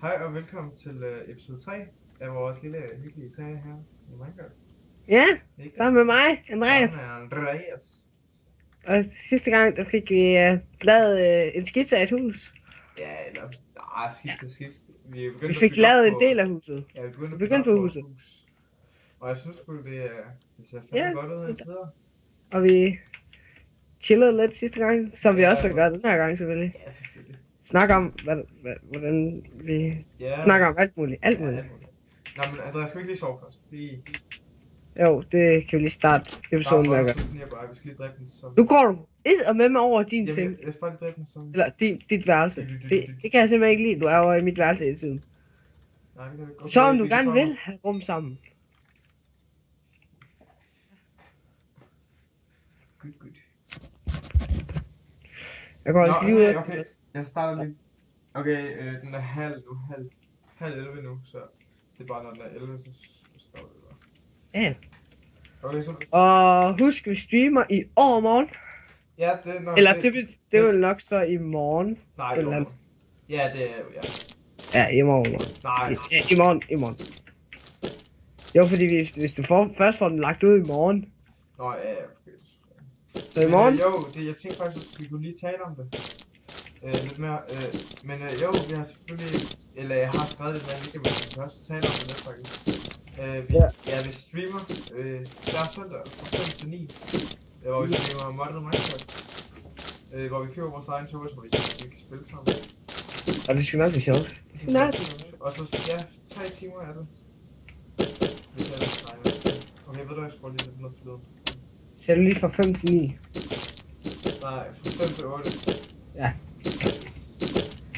Hej og velkommen til episode 3 af vores lille hyggelige serie her i Minecraft. Ja, sammen med mig, Andreas. Sammen med Andreas. Og sidste gang, der fik vi lavet en skitse af et hus. Ja, eller... skitse. Vi fik lavet en del af huset. Ja, vi begyndte på huset. Hus. Og jeg synes sgu, det ser fandme godt ud indtil videre. Og vi chillede lidt sidste gang, som vi også vil gøre den her gang selvfølgelig. Ja, selvfølgelig. Snakke om, hvordan vi snakker om alt muligt. Alt muligt. Nå, men Andreas, skal vi ikke lige sove først? Jo, det kan vi lige starte episoden med at gøre. Vi skal lige dræbe den som... Nu går du med mig over din seng. Jeg skal bare lige dræbe den som... Eller dit værelse. Det kan jeg simpelthen ikke lide. Du er over i mit værelse hele tiden. Nej, det kan vi ikke. Så om du gerne vil have rum sammen. Good. Jeg går altså lige ud efter okay. Jeg starter lige. Okay, den er halv 11 nu, så det er bare når den er 11, så står det der. Ja. Okay, så... Og husk, vi streamer i overmorgen. Ja, det er nok... Eller det vil nok så i morgen. Nej, i morgen. Ja, det er jo, ja. Ja, i morgen. Nej. Ja, i morgen. Jo, fordi hvis du først får den lagt ud i morgen. Nå, ja. Så i morgen? Jeg tænkte faktisk, at vi kunne lige tale om det. Lidt mere. Men vi har selvfølgelig... Eller jeg har skrevet det, men vi kan også tale om det lidt faktisk. Vi streamer hver søndag fra 5 til 9. Hvor vi streamer Modded Minecraft. Hvor vi køber vores egen server, så vi kan spille sammen. Og det skal nok blive sjovt. Og så, 3 timer er det. Hvis jeg regner. Okay, ved du, jeg skruer lige lidt ned for lyden. Ser du lige fra 5 til 9? Nej, fra 5 til 8. Ja.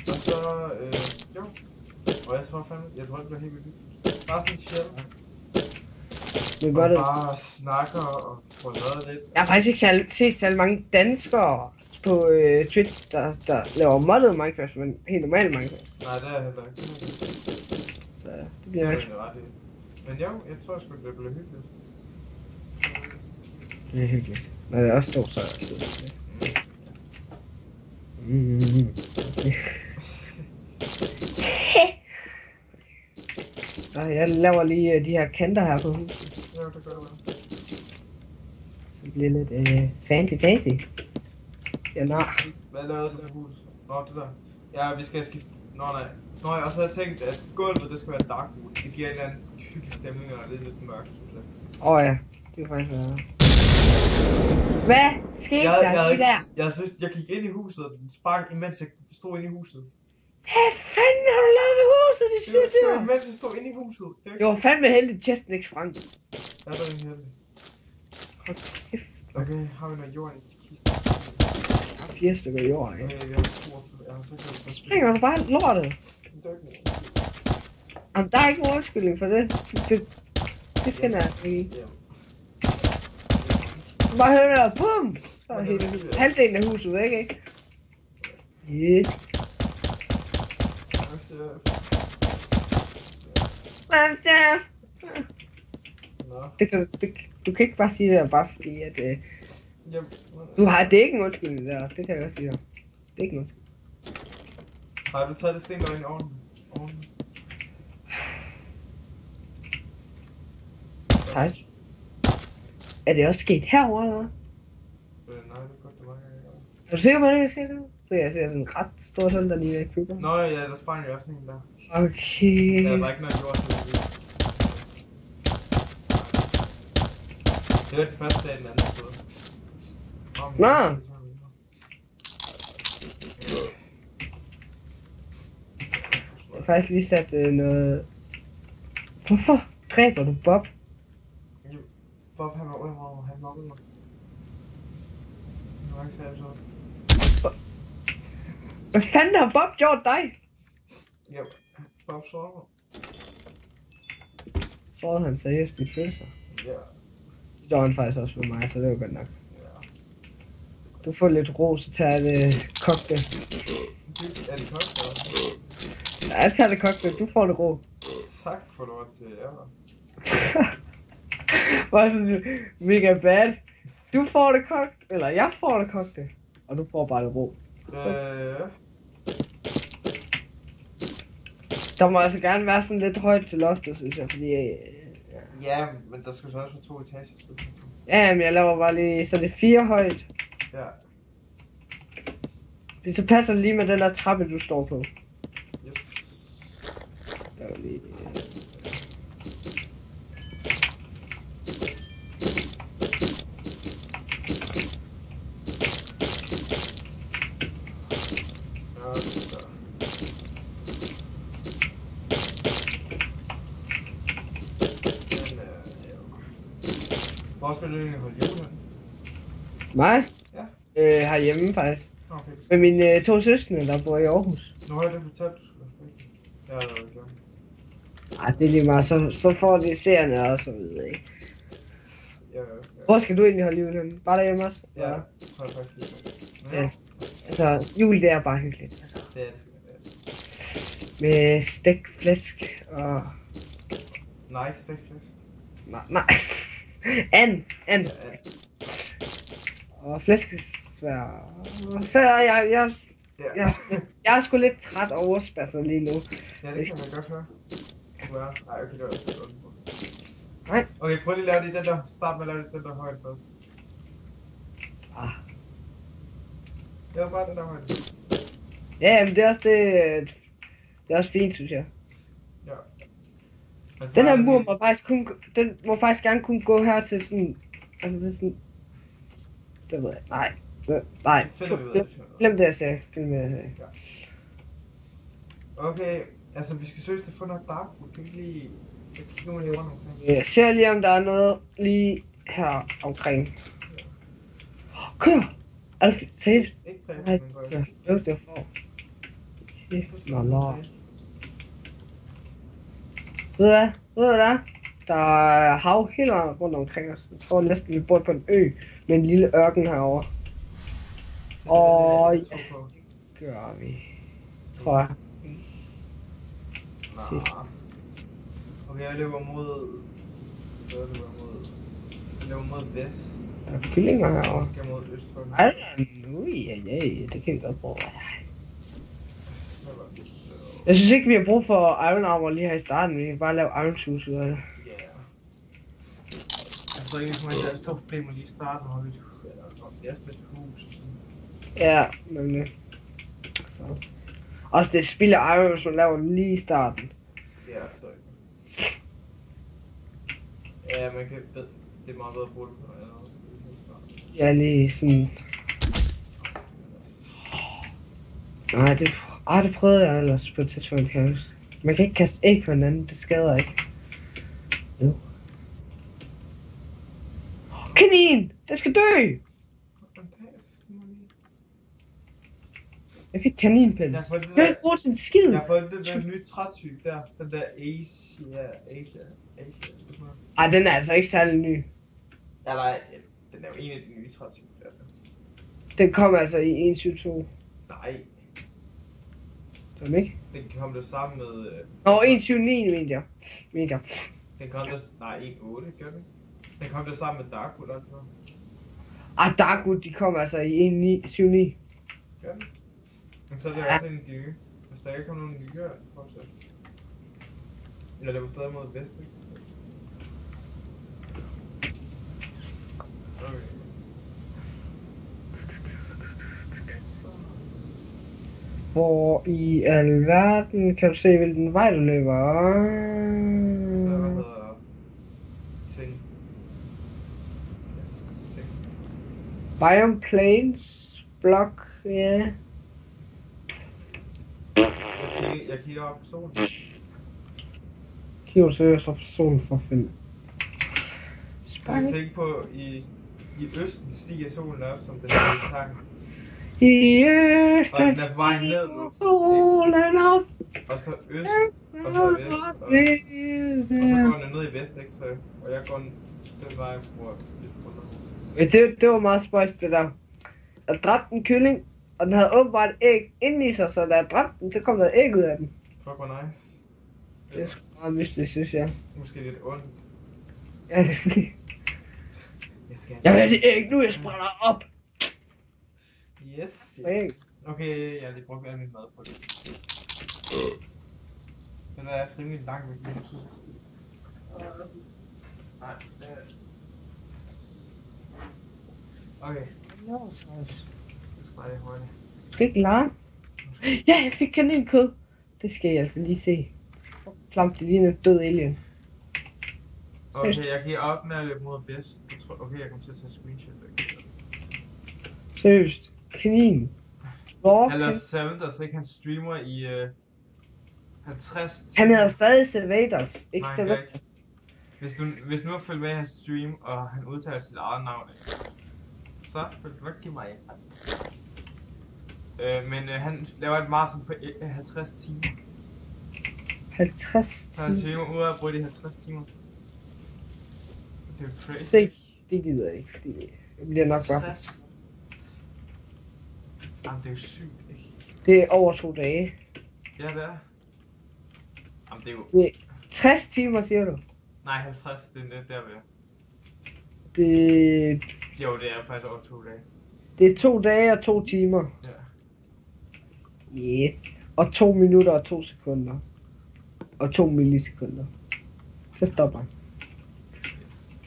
Og så, og jeg tror det bliver helt vildt. Bare sådan chill. Og bare snakker og får noget lidt. Jeg har faktisk ikke set så mange danskere på Twitch, der laver modded Minecraft, men helt normalt Minecraft. Nej, det er heller ikke. Så det bliver ikke. Men jo, jeg tror sgu, det bliver hyggeligt. Det er hyggeligt. Når det er også stort, så er det Så jeg laver lige de her kanter her på huset. Jo, det gør du. Det bliver lidt fancy. Ja, nej. Hvad lavede du der hus? Nå, det der. Ja, vi skal skifte. Nå, jeg også havde tænkt, at gulvet, det skal være dark wood. Det giver en eller anden hyggelig stemning, og det er lidt mørkt, synes jeg. Ja. Det er faktisk være. Hvad skete der? Jeg gik ind i huset, og den spark, imens jeg stod inde i huset. Hvad fanden har du lavet ved huset, det sygt dyr? Det var imens jeg stod inde i huset. Det var fandme heldigt, chesten ikke sprang. Ja, det var heldigt. Hold kæft. Okay, har vi noget jord i kisten? Jeg har 4 stykker jord, ikke? Okay, jeg har 42. Jeg har så ikke... Springer du bare lortet? Det er ikke noget. Jamen, der er ikke nogen undskyldning for det. Det finder jeg ikke. Bare hør der, bum! Så er hele halvdelen af huset væk, ikke? Yeah. Du kan ikke bare sige det bare fordi at du har det ikke en undskyldning der, det kan jeg godt sige dig. Det er ikke noget. Har du taget det sten der ind i ovnen? Tak. Er det også sket herovre eller hvad? Nej, det er godt, det var ikke. Er du sikker på det, jeg ser det? For jeg ser sådan en ret stort hul der lige i klubben. Nå ja, der sprang jeg også en der. Okay. Der var ikke noget jord til det. Det var den første dag, den anden sted. Nå! Jeg har faktisk lige sat noget... Hvorfor dræber du Bob? Bob, han var under mig. Han mobbede mig. Jeg var ikke særlig sådan. Hvad fanden har Bob gjort dig? Jo, Bob sårede mig. Sårede han seriøst mine følelser? Ja. Det gjorde han faktisk også med mig, så det var godt nok. Ja. Du får lidt ro, så tager det kogte. Er det kogte? Ja, jeg tager det kogte, du får det ro. Tak for lov til jer. Var sådan mega bad. Du får det kogt, eller jeg får det kogte, og du får bare det ro. Der må altså gerne være sådan lidt højt til loftet, synes jeg, fordi... Ja, men der skal så også være 2 etager. Ja, men jeg laver bare lige, så det er 4 højt. Ja. Det så passer lige med den der trappe, du står på. Yes. Der er lige... Hvor skal du egentlig holde jul hen? Mig? Ja. Herhjemme faktisk. Okay. Med mine 2 søskende, der bor i Aarhus. Nu har jeg det fortalt, du skulle. Jeg har været glad. Ej, det er lige meget, så får de seerne og så videre, ikke? Ja. Hvor skal du egentlig holde jul hen? Bare derhjemme også? Ja, det tror jeg faktisk lige. Men Ja. Altså, jul det er bare hyggeligt. Altså. det er det sgu. Med stegt flæsk og... Nej, stegflæsk. Nej. And. Ja, Og flæskesvær. Så jeg er sgu lidt træt og overspasset lige nu. ja, det kan man godt høre. Nej, okay, det var ikke godt. Nej. Okay, prøv lige at lave det den der. Start med at lave det den der højde først. Det var bare den der højde først. Ja, men det er også det er også fint, synes jeg. Ja. Den her mur må faktisk gerne kunne gå her til sådan... Altså, det er sådan... Det ved jeg. Nej. Glem det, jeg sagde. Ja. Okay, altså vi skal seriøst få noget darkwood. Kan vi ikke lige... Jeg kigger mig lige rundt omkring. Jeg ser lige, om der er noget lige her omkring. Kør! Er det seriøst? Ikke præcis, Nej, men godt. det er for. Nå. Ved du hvad? Der er hav helt rundt omkring os. Jeg tror næsten, vi bor på en ø med en lille ørken herovre. Og ja, det gør vi. Tror jeg. Okay, jeg løber mod... Jeg løber mod vest. Der er kyllinger herovre. Jeg skal mod øst for den. Ej, det kan vi godt bruge. Jeg synes ikke, vi har brug for iron armor lige her i starten. Vi kan bare lave iron shoes ud af det. Ja. Jeg tror ikke, at der er stort problem lige i starten, hvor vi er sådan et hus. Ja, men så. Også det spilder iron, hvis man laver den lige i starten. Ja, det er ikke. Ja, man kan... Det er meget bedre at bruge det på noget andet. Ja, lige sådan... Nej, det prøvede jeg ellers på et tidspunkt, kan jeg huske. Man kan ikke kaste æg på hinanden, det skader ikke. Jo. Kanin! Den skal dø! Jeg fik kaninpels. Jeg kan ikke bruge til en skid. Jeg har fået den der nye trætype der. Den der Asia. Ej, den er altså ikke særlig ny. Ja, nej. Den er jo en af de nye trætyper der. Den kom altså i 1.7.2. Nej. Den ikke? Den kom der sammen med... 1.7.9 meter. Den kom der... Nej, 1.8 gør den. Den kom der sammen med Darkwood altså. Darkwood, de kom altså i 1.7.9. Gør den? Men så er det også en dyre. Hvis der ikke kommer nogen nye, fortsæt. Eller det var stadig mod vest, ikke? Okay. Hvor i alverden kan du se, hvilken vej du løber? Hvad hedder... Ting. Biome Plains Block, ja. Jeg kigger op på solen. Kigger du seriøst op på solen for at finde? Jeg tænker på, i østen stiger solen op, som den er i sang. I øst, og den er på vej ned nu. Solen op. Og så øst, og så vest, og så går den ned i vest, ikke? Så, og jeg går den vej, hvor det var meget spøjs, det der. Jeg dræbte en kylling, og den havde åbenbart et æg inde i sig, så da jeg dræbte den, så kom der et æg ud af den. Fuck, hvor nice. Det er sgu meget mystisk, synes jeg. Måske lidt ondt. Ja, det er fordi... Jeg vil have det æg nu, jeg sprænder op! Yes. Okay, jeg har lige brugt al min mad på det. Den er altså rimelig lang væk. Nej, okay. Det skal bare lige hurtigt. Fik larm? Ja, jeg fik kaninkød. Det skal jeg altså lige se. Klamt, det ligner død alien. Okay, jeg giver op med at løbe mod vest. Jeg tror, okay, jeg kommer til at tage screenshot væk. Seriøst. Kanin. Hvor? Ellers Savender, så ikke han streamer i 50 timer. Han hedder stadig Servatos, ikke Nej, Servatos. Hvis nu har følt med i hans stream, og han udtaler sit eget navn, så vil du nok give mig en. Men han laver et maraton på 50 timer. 50 Så han streamer ud af at bruge de 50 timer. Det er jo crazy. Det gider jeg ikke, fordi jeg bliver nok bare... Jamen, det er jo sygt, ikke? Det er over 2 dage. Ja, det er. Jamen, det er jo... Det er 60 timer, siger du? Nej, 50, det er lidt der ved. Det... Jo, det er faktisk over 2 dage. Det er 2 dage og 2 timer. Ja. Yeah. Og 2 minutter og 2 sekunder. Og 2 millisekunder. Så stopper han. Yes.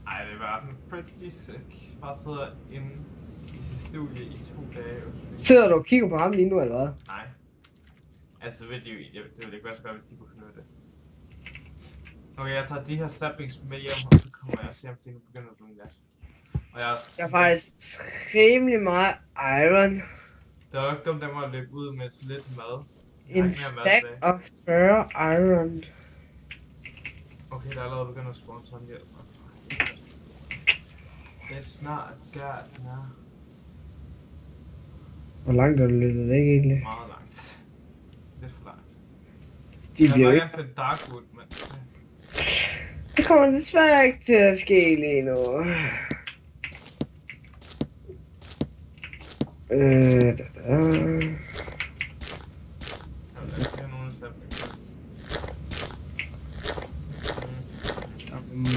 Ej, det er bare sådan pretty sick. Bare sidder inde i sit studie i 2 dage. Sidder du og kigger på ham lige nu, eller hvad? Nej. Altså, det ville ikke være så godt, hvis de kunne finde det. Okay, jeg tager de her saplings med hjem, og så kommer jeg og ser, om de nu begynder at blive gas. Og jeg har faktisk rimelig meget iron. Det var nok dumt af mig at løbe ud med så lidt mad. En stack of 40 iron. Okay, der er allerede begyndt at spawn sådan her. Det er snart galt, ja. Hvor langt er du løbet væk egentlig? Meget langt. Lidt for langt. Jeg vil gerne finde Darkwood, men... Det kommer desværre ikke til at ske lige nu.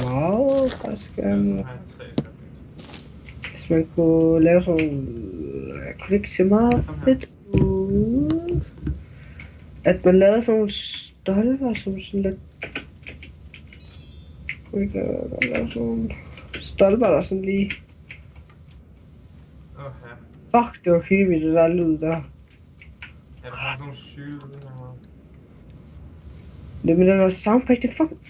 Meget faktisk gerne. Hvis man kunne lave sådan... Jeg kunne ikke se meget fedt ud. At man lavede sådan nogle stolper som sådan lidt... Kunne ikke lave sådan nogle stolper der sådan lige... Fuck, det var creepy det der lyd der. Ja, der har sådan nogle syge lyde her. Det med den der soundpack, det er fucking...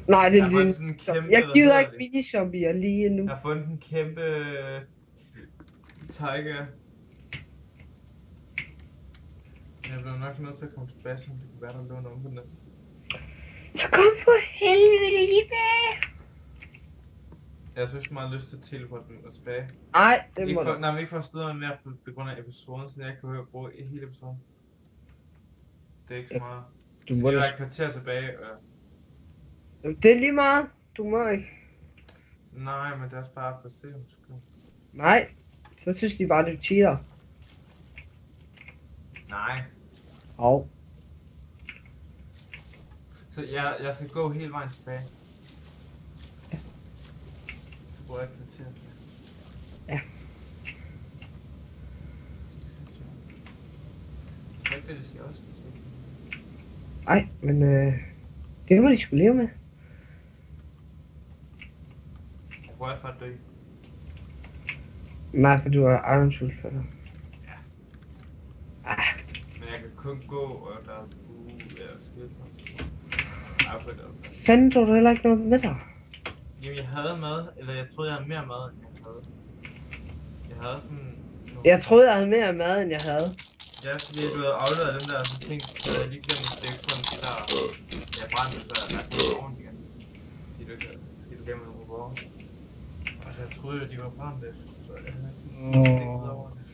Nej, det er en jeg gider ikke mini-zombier lige nu. Jeg har fundet en kæmpe... tiger. Jeg bliver nok nødt til at komme tilbage, så det kunne være, der lå en om på den. Så kom for helvede tilbage! Jeg synes, jeg har lyst til at teleporte den tilbage. Nej, det må du. Nej, men ikke for at støde mere på grund af episoden, så jeg kan høre bruge hele episoden. Det er ikke så meget. Du må det er et kvarter tilbage. Det er lige meget. Du må ikke. Nej, men det er også bare for sent. Nej, så synes de bare, det er cheater. Nej. Hov. Så jeg skal gå hele vejen tilbage. Så bruger jeg et kvarter. Ja. Så ikke det, det skal også det. Ej, men det må de skulle leve med. Jeg kunne også bare dø. Nej, for du er Iron Sulfur. Ja. Ah. Men jeg kan kun gå, og der er skidt. Fanden tror du heller ikke noget med dig? Jamen jeg havde mad, eller jeg troede jeg havde mere mad end jeg havde. Jeg havde sådan... Jeg troede jeg havde mere mad end jeg havde. Ja, fordi du havde afleveret den der sådan ting, så jeg lige glemt at stikke på den der... Jeg brændte, så jeg lagde den oven igen. Fordi du glemte nogle borger. Og så jeg troede jo, de var brændte, så jeg havde ikke ud over det.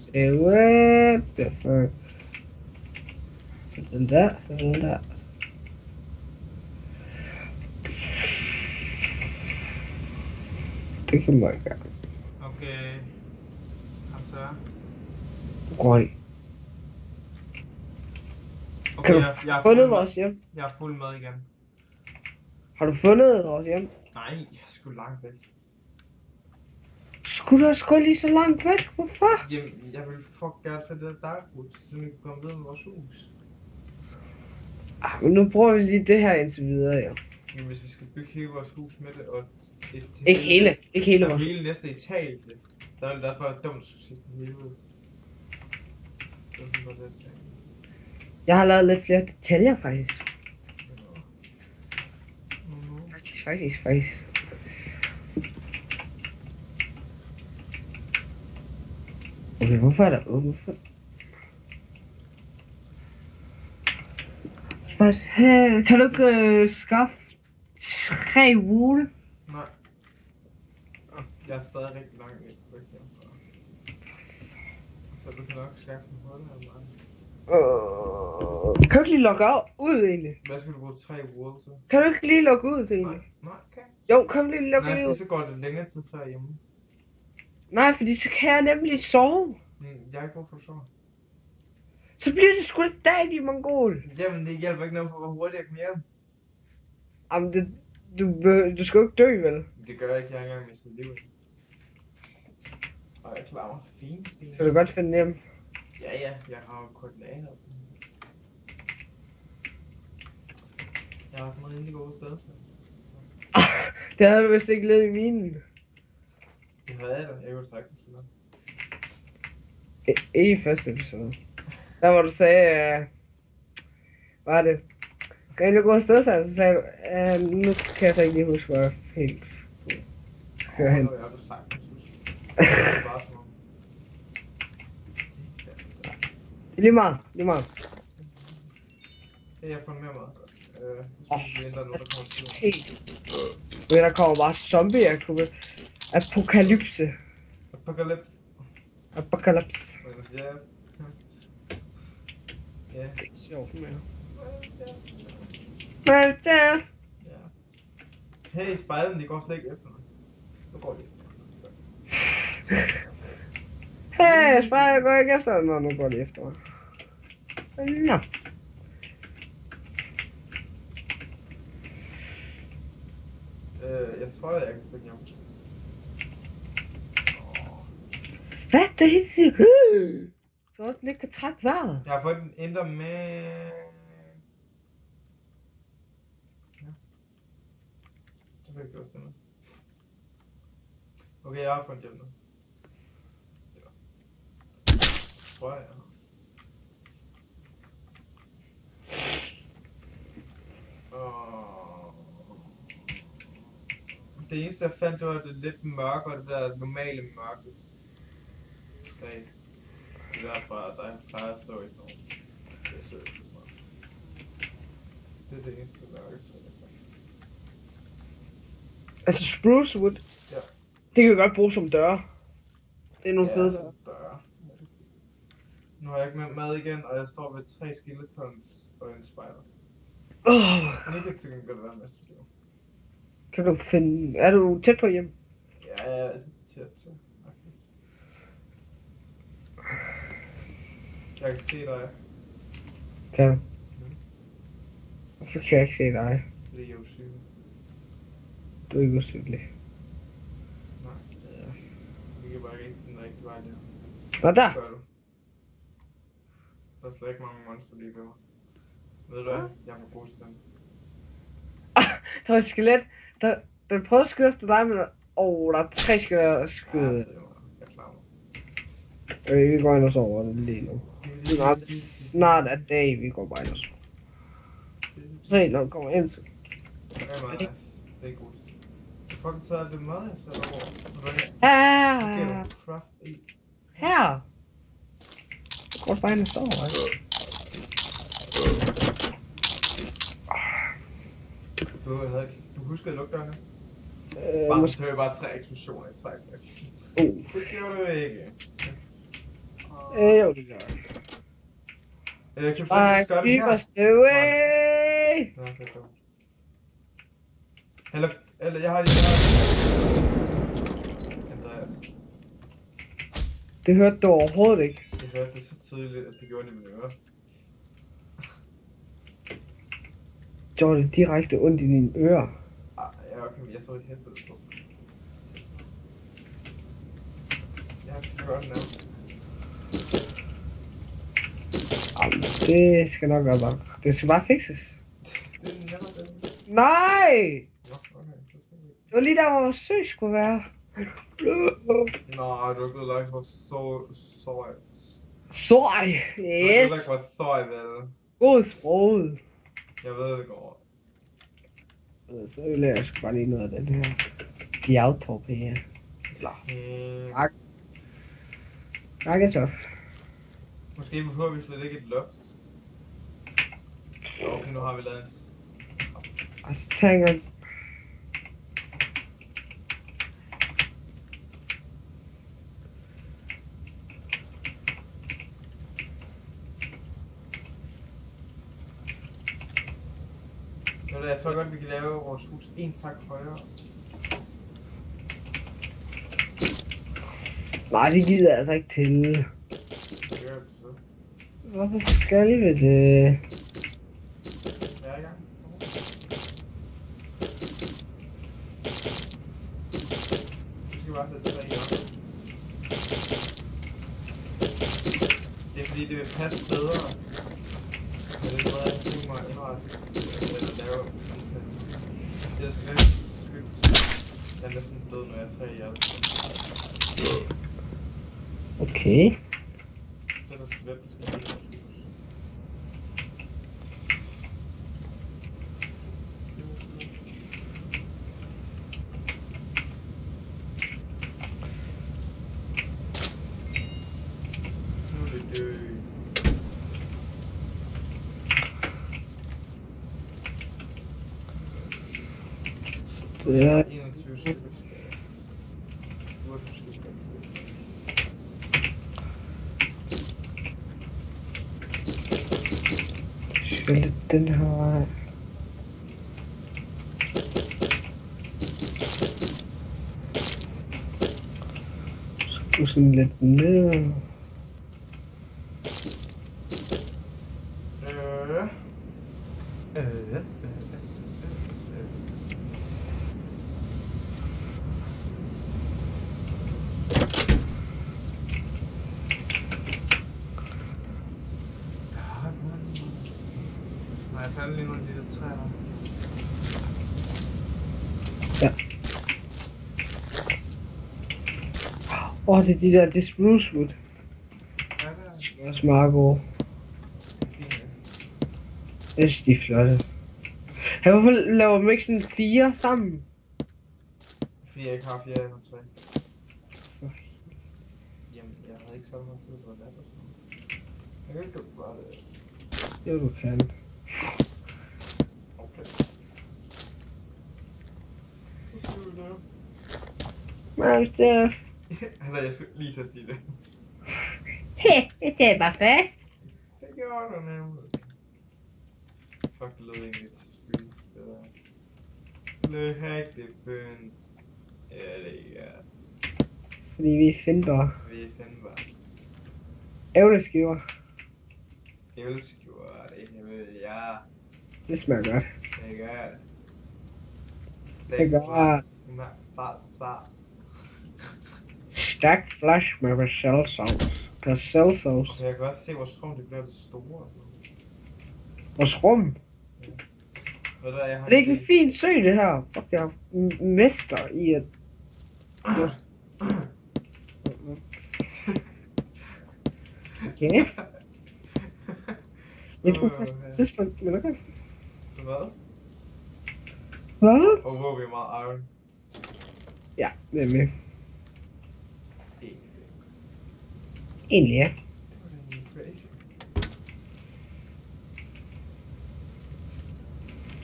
Say what the fuck? Sådan der, sådan der. Det kan man gøre. Okay. Kom så. Røg. Okay, kan du have fundet vores hjem? Jeg er fuld mad igen. Har du fundet vores hjem? Nej, jeg er sgu langt væk. Skulle du også gå lige så langt væk? Hvorfor? Jamen, jeg vil fuck gerne finde det darkwood, så vi kan komme videre med vores hus. Men nu bruger vi lige det her indtil videre, jo. Men hvis vi skal bygge hele vores hus med det, og Ikke hele og vores. hele næste etage, der ville det også bare dumt, så sidste hele ud. Jeg har lavet lidt flere detaljer, faktisk. Faktisk. Okay, hvorfor er der åbent for? Kan du ikke skaffe 3 wool? Nej. Jeg er stadig rigtig langt væk herfra. Så du kan nok skaffe en hul eller noget. Kan du ikke lige logge ud egentlig? Hvad skal du bruge 3 wool til? Kan du ikke lige logge ud egentlig? Nej, okay. Jo, kan du lige logge ud? Nej, så går det længere tid før hjemme. Nej, fordi så kan jeg nemlig sove. Jeg har ikke brug for at sove. Så bliver det sgu da dag i Mongol. Jamen, det hjælper ikke noget for, hvor hurtigt jeg kommer hjem. Jamen, du skal jo ikke dø, vel? Det gør jeg ikke, jeg har ikke engang mistet livet. Og jeg klarer mig fint. Kan du godt finde hjem? Ja, jeg har jo koordinater og sådan. Jeg har haft nogle rimelig gode steder. Det havde du vist ikke levet i minen. Det havde jeg da, jeg kunne sagtens finde. I første episode. Der hvor du sagde, hvad er det? Kan jeg gå afsted, så sagde du, nu kan jeg så ikke lige huske, hvor jeg helt kører hen. Det har du sagtens huske. Det er bare sådan noget. Lige meget. Jeg har fundet mere mad. Der kommer bare zombie apokalypse. Ja. Det er ikke sjovt mere. Hey, spejlen, de går slet ikke efter mig. Nu går de efter mig. Hey, spejlen går ikke efter mig. Nu går de efter mig. Nå. Jeg tror, jeg kan finde hjem. Hvad? Det er helt sygt. Så den ikke kan trække vejret. Jeg har fået den indre med... Ja. Så fik jeg også den. Okay, jeg har fundet hjem nu. Ja. Tror jeg. Det eneste jeg fandt, det var det lidt mørke, det der normale mørke. Det er derfor, at der plejer at stå i sådan nogle. Det er sødt og sådan noget. Det er det eneste mørke, jeg fandt. Altså spruce wood? Ja. Det kan vi godt bruge som døre. Det er nogle fede døre. Nu har jeg ikke med mad igen, og jeg står ved 3 skeletons og en spider. Negativt kan det være mest til. Kan du finde... Er du tæt på hjem? Ja, jeg er tæt til. Okay. Jeg kan se dig. Kan du? Hvorfor kan jeg ikke se dig? Fordi jeg er usynlig. Du er ikke usynlig. Nej. Vi kan bare ikke den rigtige vej der. Nå, der! Der er slet ikke mange monster lige ved mig. Ved du hvad? Jeg er for god til dem. Der var et skelet. Der prøvede at skyde efter dig, men... der er 3 skeletter at skyde. Ja, det var... Jeg klarer mig. Vi går ind og sover det lige nu. Snart er dag, vi går bare ind og sover. Se, når du kommer ind, så... Det er meget nice. Det er godt. Jeg fucking tager det mad, jeg sætter over. Her! Okay, craft i. Her! Du går bare ind og sover, ikke? Du husker lugterne? Bare så tør jeg bare 3 eksplosioner i træk. Det gjorde du ikke. Jo, det gør jeg. Jeg kan faktisk gøre det her. Away! Ja, det er dumt. Eller jeg har Andreas. Det hørte du overhovedet ikke. Jeg hørte det så tydeligt, at det gjorde det i mine ører. Gjorde det direkte ondt i dine ører? Ja, okay, men jeg tror, det hæster det på. Jeg skal gøre den nærmest. Det skal nok være bare. Det skal bare fikses. Det er nemmere det. Nej! Nå, okay, så skal vi. Det var lige der, hvor vores sø skulle være. Nej, du har ikke lagt for soj. Soj! Du har ikke Yes! lagt for soj, vel? God sproget. Jeg ved det godt. Så vil jeg sgu bare lige noget af den her bjergtorpe her. Tak. Tak, så. Måske behøver vi slet ikke et loft. Okay, nu har vi lavet en... Og så tænker jeg... Jeg tror godt, vi kan lave vores hus en tak højere. Nej, det gider jeg altså ikke til. Det gør vi så. Hvorfor skal vi det? Jeg er i gang. Nu skal vi bare sætte 3 i op. Det er fordi, det vil passe bedre. Men det er noget, jeg tænker mig at indrette. Eller lave. Det skal være skyldt. Jeg er næsten død, når jeg er 3 i alt. Okay. Det der skal være, det skal være vores hus. Nu er det død. Det er... 21 stykker tilbage. Nu er det måske godt. Skal lidt den her vej. Skru sådan lidt ned. Nej, jeg fandt lige nogle af de der træer. Ja. Det er de der, det er spruce wood. Ja, det er Det er også meget gode. fint. Jeg synes, de er flotte. Hey, hvorfor laver man ikke sådan 4 sammen? Fordi jeg ikke har 4, jeg har 3. Jamen, jeg havde ikke så meget tid på at lade sådan noget. Jeg kan ikke bare det. Jo, du kan. Okay. Hvad skal du lave? Men hvis det er... Altså, jeg skulle lige til at sige det. Det er bare fast. Det gjorde du nemlig. Fuck, det lød egentlig fynsk, det der. Det lød rigtig fynsk. Ja, det gør. Fordi vi er Findbar. Vi finder bare. Ævleskiver. Ævleskiver, det vil jeg. Det smager godt. Det gør det. Det gør det. Salt. Stærkt flash med persillesauce. Persillesauce. Jeg kan også se, hvor skrum det bliver det store og sådan noget. Vores rum. Ved du hvad, jeg har Er det ikke en fin sø, det her? Fuck, jeg er mester i at... Okay. Jeg tror faktisk på et tidspunkt, men okay. Hvad? Hvad? Og hvor vi er meget iron. Ja, det er med. Egentlig. Egentlig ja. Det var da egentlig crazy.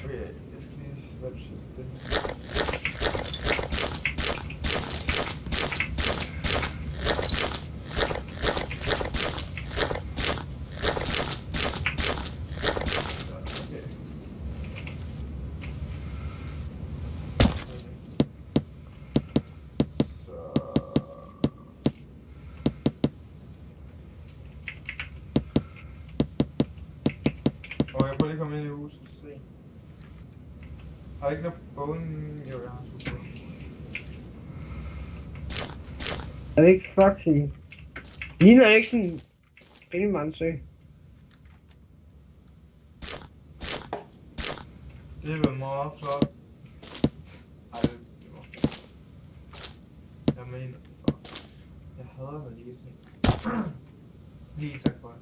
Okay, jeg skal lige swatche det. Og jeg prøver lige at komme ind i huset og se. Har jeg ikke noget bone? Jo, jeg har super. Er det ikke fucking... Ligner ikke sådan... Rimelig meget sø. Det var meget flot. Ej, det var... Jeg mener, jeg hader, når de ikke sådan... Lige tak for det.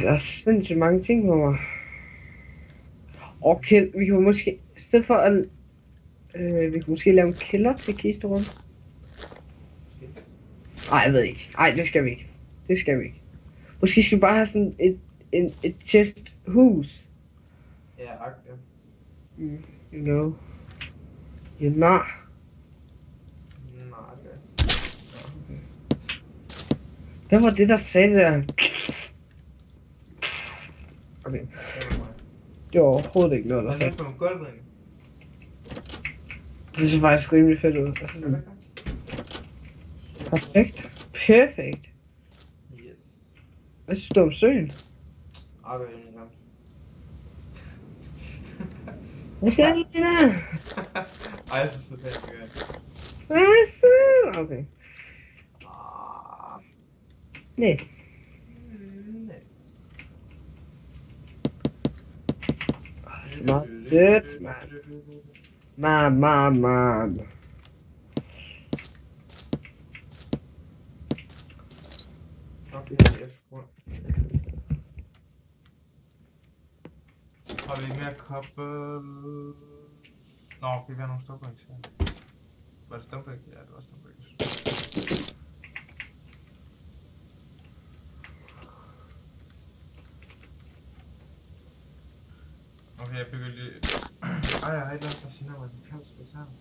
Der er sindssygt mange ting på mig. Okay, vi kan måske... I stedet for at... vi kan måske lave en kælder til kisterum. Nej, jeg ved ikke. Nej, det skal vi ikke. Det skal vi ikke. Måske skal vi bare have sådan et chest hus. Ja, agtigt. You know. You're not. Nej, okay. Hvad var det, der sagde det der? Okay. Det var overhovedet ikke noget, der sagde. Hvad er det for nogle gulvring? Det ser faktisk rimelig fedt ud. Altså, sådan. Perfekt. Perfekt. Yes. Hvad synes du om søen? Ej, det er egentlig godt. Hvad siger du til det? Ej, jeg synes det er pænt, det gør. Hvad så? Okay. Nej. Nej. Meget dødt, mand. Man. Okay, jeg skruer. Har vi mere kobbel? Nå, okay, vi har nogle stumbrings her. Var det stumbrings? Ja, det var stumbrings. Okay, jeg bygger lige... Ej, jeg har ikke lavet der siger, hvor den kan spille sammen.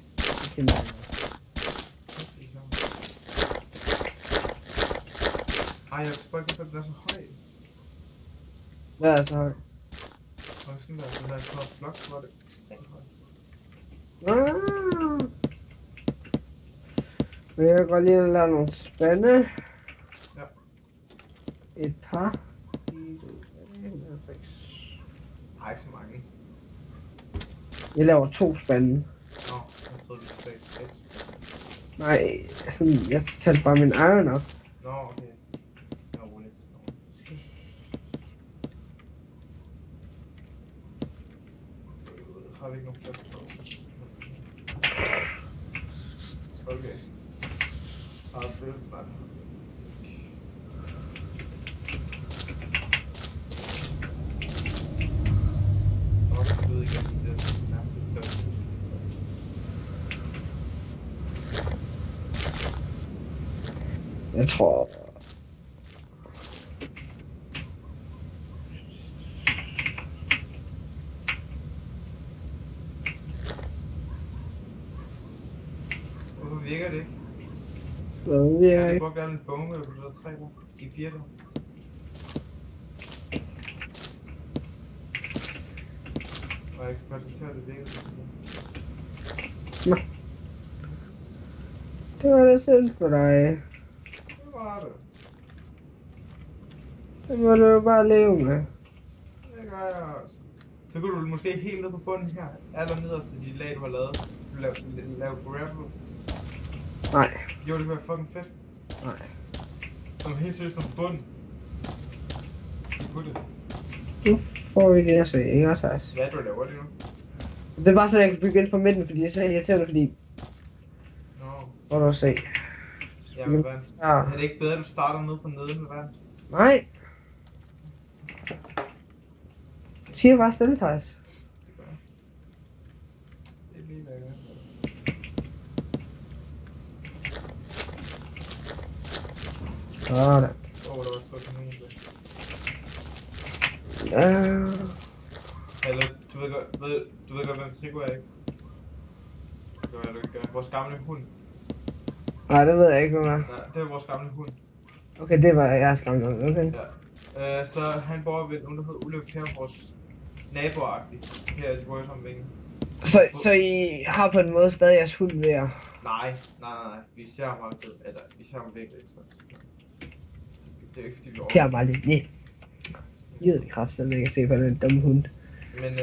Ej, jeg forstår ikke, hvorfor den er så høj. Hvad er så høj? Og sådan der, den der små blok, så var det ekstremt højt. Men jeg kan godt lide at lave nogle spande. Ja. Et par. Ej, ikke så mange. Jeg laver 2 spande. Nå, jeg troede, vi skulle tage 6. Nej, sådan, jeg tager bare min iron op. Nå, okay. Nå, roligt. Har vi ikke nogen flere på? Okay. Og det er bare... Jeg ved ikke, om det er sådan nærmest. Jeg tror... Hvorfor virker det ikke? Så vi Jeg er har ikke... brugt alle en bunke, og du har 3 der. I 4 der. Og jeg kan konstatere, at det virker ikke. Nå. Det var da synd for dig. Det var det. Det må du jo bare leve med. Det gør jeg også. Så kunne du måske helt ned på bunden her, allernederste de lag, du har lavet. Du lavet gravel. Nej. Jo, det kunne være fucking fedt. Nej. Som helt seriøst på bunden. Det kunne det. Nu får vi det at se, ikke også, Thijs? Ja, du laver det nu. Det er bare så, jeg kan bygge ind fra midten, fordi jeg er så irriterende, fordi... Nå. Hvor du se. Ja, med vand. Ja. Er det ikke bedre, at du starter ned fra neden med vand? Nej. Du siger bare stille, Thijs. Det gør jeg. Det er lige lækkert. Sådan. Der var stået kanon der. Ja. Eller, du ved godt, hvem Trigo er, ikke? Det var du ikke. Vores gamle hund. Nej, det ved jeg ikke, hvad. Nej, det var vores gamle hund. Okay, det var jeres gamle, okay. Ja. Så han bor ved nogen, der hedder Ulev Kær, vores naboagtigt. Her i Røsomvingen. Så I har på en måde stadig jeres hund ved jer? Nej. Vi ser ham aldrig. Eller, vi ser ham virkelig ikke sådan. Det er ikke fordi vi Det er bare lidt, ja. Jeg ved kraft, at jeg kan se på den dumme hund. Men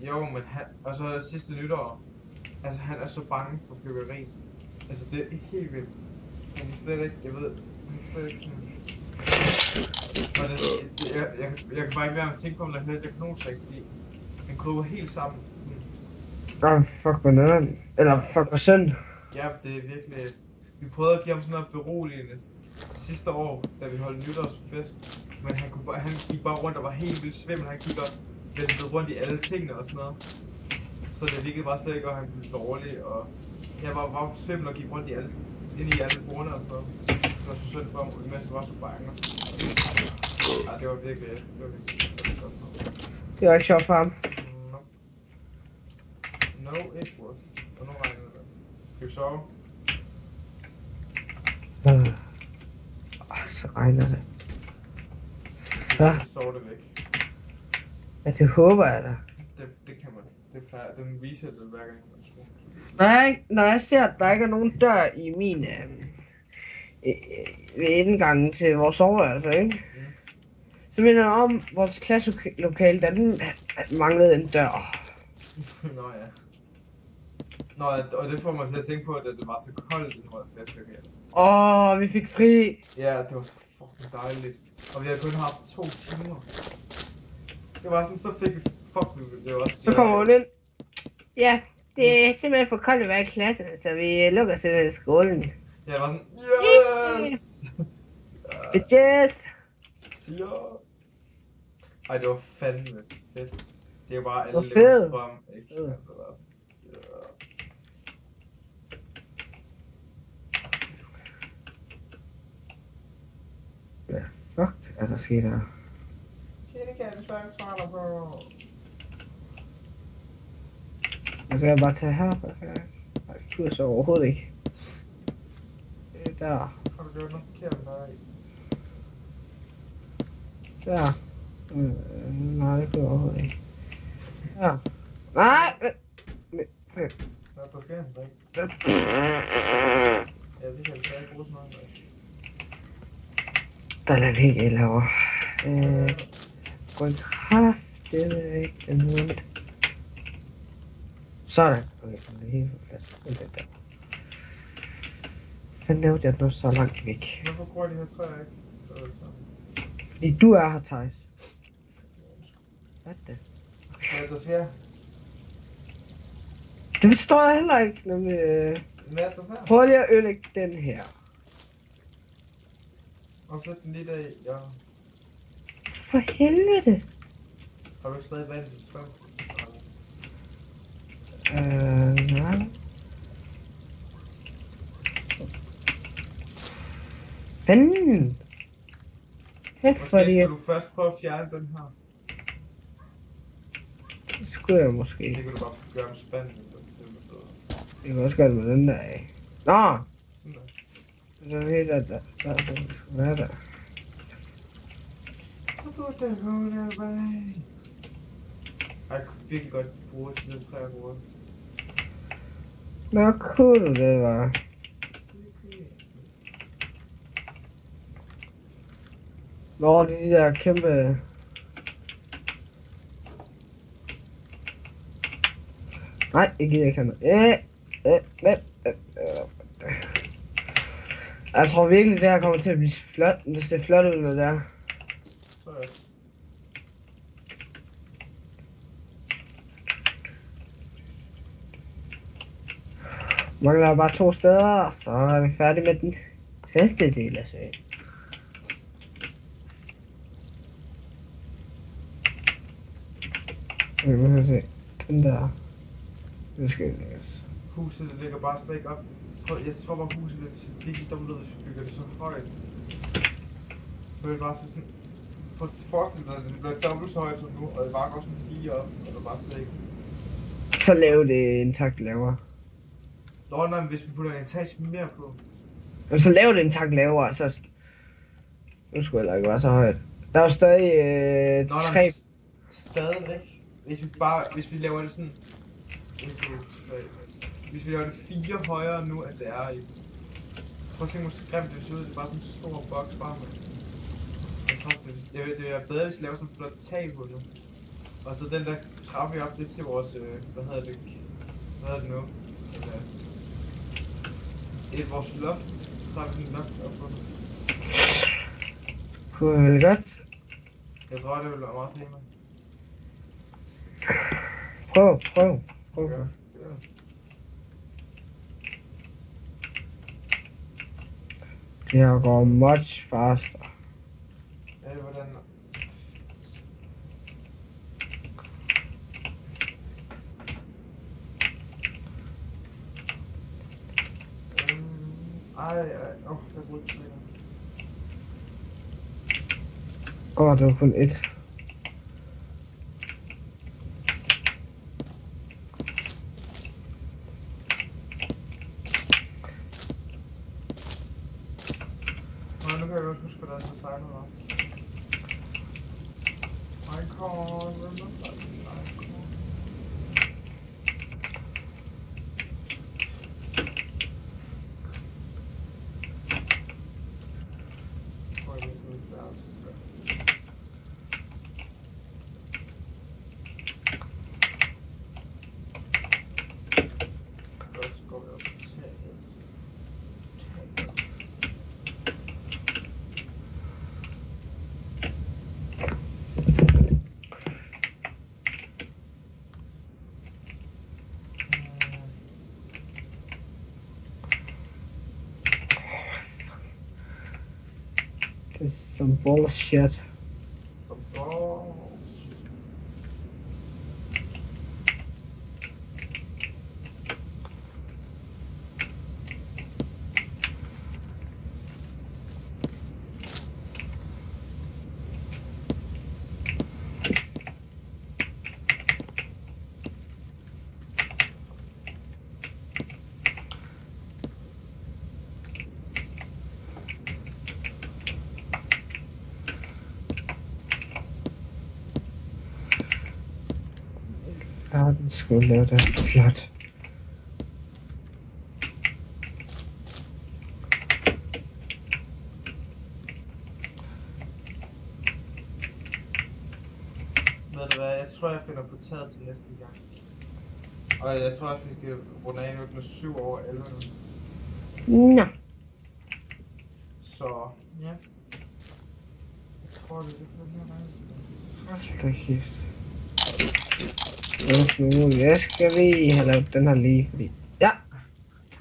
jo, men han, og så sidste nytår, altså han er så bange for fyrværkeri. Altså, det er helt vildt. Han kan slet ikke, jeg ved, han kan slet ikke sådan... Og jeg kan bare ikke være med at tænke på, om der hørte jeg kanonslag, fordi han kryber helt sammen. Fuck, hvor nederen. Eller fuck, hvor synd. Ja, det er virkelig... Vi prøvede at give ham sådan noget beroligende sidste år, da vi holdt nytårsfest. Men han gik bare rundt og var helt vildt svimmel. Han gik og væltede rundt i alle tingene og sådan noget. Så det virkede bare slet ikke, at han blev dårlig. Og jeg var bare svimmel og gik rundt ind i alle bordene og sådan noget. Det var så synd for ham, mens jeg var så bange. Ja, det var virkelig... Det var ikke sjovt for ham. No, it was. Og nu regner det. Skal vi sove? Så regner det. Ja. Så sover det væk. Ja, det håber jeg da. Det kan man. Det plejer. Den viser det hver gang man tror. Når jeg ser, at der ikke er nogen dør i min ved indgangen til vores soveværelse, ikke? Så minder jeg om vores klasselokale, da den manglede en dør. Nå ja. Nå, og det får mig til at tænke på, at det var så koldt i vores klasselokale. Vi fik fri. Ja, det var så fucking dejligt. Og vi havde kun haft 2 timer. Det var sådan, så fik vi det var også... Så kommer hun ind. Ja, det er simpelthen for koldt at være i klasse, så vi lukker simpelthen skolen. Ja, jeg var sådan, yes! Bitches! Siger. Ej, det var fandme fedt. Det var bare alle levede strøm, ikke? Altså, ja. Fuck, er der sket her? Okay, det kan jeg desværre ikke svare dig på. Jeg skal bare tage her, for jeg kan så overhovedet ikke. Det er der. Har du gjort noget forkert? Nej. Der. Nej, det kunne jeg overhovedet ikke. Ja. Nej! Hvad der sker? Ja, det kan jeg desværre ikke bruge så meget. Der er lidt helt galt herovre. Gå en kraft, det er ikke den hund. Sådan. Okay, så er det helt på plads. Det er der. Hvad lavede jeg nu så langt væk? Hvorfor bruger de her træer ikke? Fordi du er her, Thijs. Hvad er det? Hvad der sker? Det forstår jeg heller ikke, nemlig... Hvad der sker? Prøv lige at ødelægge den her. Og sæt den lige der i, ja. For helvede! Har du ikke stadig vand til strøm? Nej. Fanden! Hæft fordi... Måske skal du først prøve at fjerne den her. Det skulle jeg måske. Det kan du bare gøre med spanden. Jeg kan også gøre det med den der af. Nå! Sådan der. Så helt at der hvad er der? Så burde der gå der vej. Jeg kunne virkelig godt bruge de der træer på. Nå, cool det var. Nå, det er de der kæmpe... Nej, jeg gider ikke have noget. Jeg tror virkelig, det her kommer til at blive flot, hvis det er flot ud med det der. Så er det. Mangler bare 2 steder, så er vi færdige med den første del af serien. Vi må se. Den der. Det skal lægges. Huset ligger bare slet ikke op. Jeg tror bare huset ser virkelig dumt ud, hvis vi bygger det så højt. Så det bare sådan... Forestil dig, at det bliver dobbelt så højt som nu, og det bare går sådan lige op, og det bare slet ikke... Så lav det en takt lavere. Nå, nej, men hvis vi putter en etage mere på... Jamen, så lav det en takt lavere, så... Nu skulle jeg ikke være så højt. Der er jo stadig 3... Stadigvæk. Hvis vi laver det sådan... 1, 2, 3... Hvis vi laver det 4 højere nu, end det er i... Prøv at tænke, hvor skræmt det ser ud. Det er bare sådan en stor boks bare med... Jeg ved, det er bedre, hvis vi laver sådan en flot tag på nu. Og så den der trappe vi op, det til vores... Hvad hedder det nu? i vores loft, så har vi en loft op på det. Kunne vel godt. Jeg tror, det vil være meget pænt. Prøv. Ja. Det her går much faster. Hvordan? Der er godt til det. Det var kun et. Nu kan jeg også huske, hvordan det sejler var. I can't remember. This is some bullshit. Some balls. Ja, den skulle lave det flot. Ved du hvad, jeg tror jeg finder på taget til næste gang. Og jeg tror også vi skal runde af nu 7 over 11 nu. Nå. Så, ja. Jeg tror det er det for den her vej. Hold kæft. Jeg skal lige have lavet den her lige, fordi... Ja!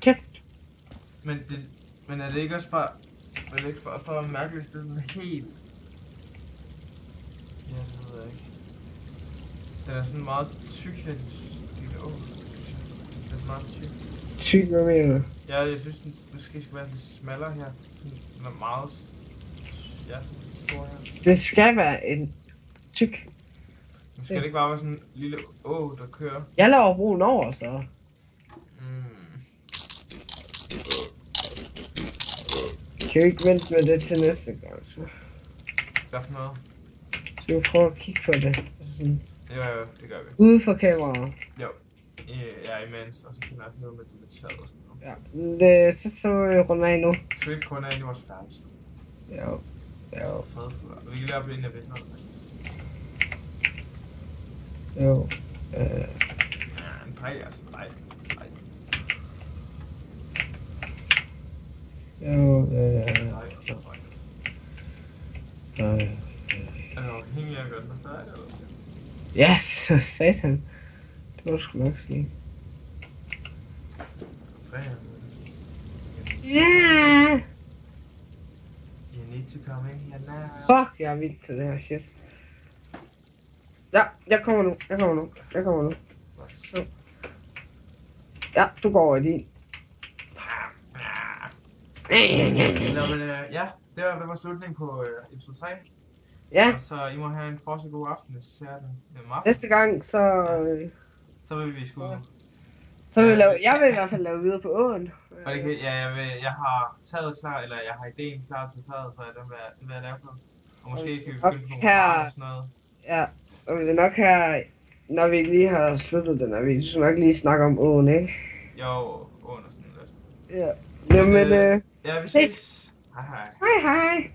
Kæft! Men er det ikke også bare... Er det ikke bare mærkeligt, det er sådan helt... Ja, det ved jeg ikke. Den er sådan meget tyk her, den er meget tyk. Tyk, hvad mener du? Ja, jeg synes, den måske skal være lidt smallere her. Sådan, den er meget... Ja, sådan stor her. Det skal være en tyk. Nu skal det ikke bare være sådan en lille å, der kører. Jeg laver broen over, så. Kan vi ikke vente med det til næste gang, så? Hvad for noget? Så vi prøver at kigge på det. Sådan. Jo, det gør vi. Ude for kameraet. Jo. Ja, imens, og så finder jeg noget med det taget og sådan noget. Ja, så vi runder af nu. Skal vi ikke kun af i vores færelse? Jo. Vi kan lave ind af vinder. Jo. Ja, en præg, altså. Nej. Jo, Er du afhængig af at gøre den færdig, eller? Ja, så satan. Det må du sgu nok sige. Ja! You need to come in here now. Fuck, jeg er vild til det her shit. Ja, jeg kommer nu. Så. Ja, du går over i din. Nå, men ja, det var slutningen på episode 3. Ja. Og så I må have en fortsat god aften, hvis I ser den. Næste gang, så... Så vil vi sgu... Så vil jeg vil i hvert fald lave videre på åen. Og det kan, jeg har taget klar, eller jeg har ideen klar til taget, så det vil jeg lave på. Og måske kan vi begynde på nogle og sådan noget. Ja, og det er nok her, når vi lige har sluttet den her video, så nok lige snakke om åen, ikke? Jo, åen og sådan lidt. Ja. Jamen, ja, vi ses. Hej hej. Hej hej.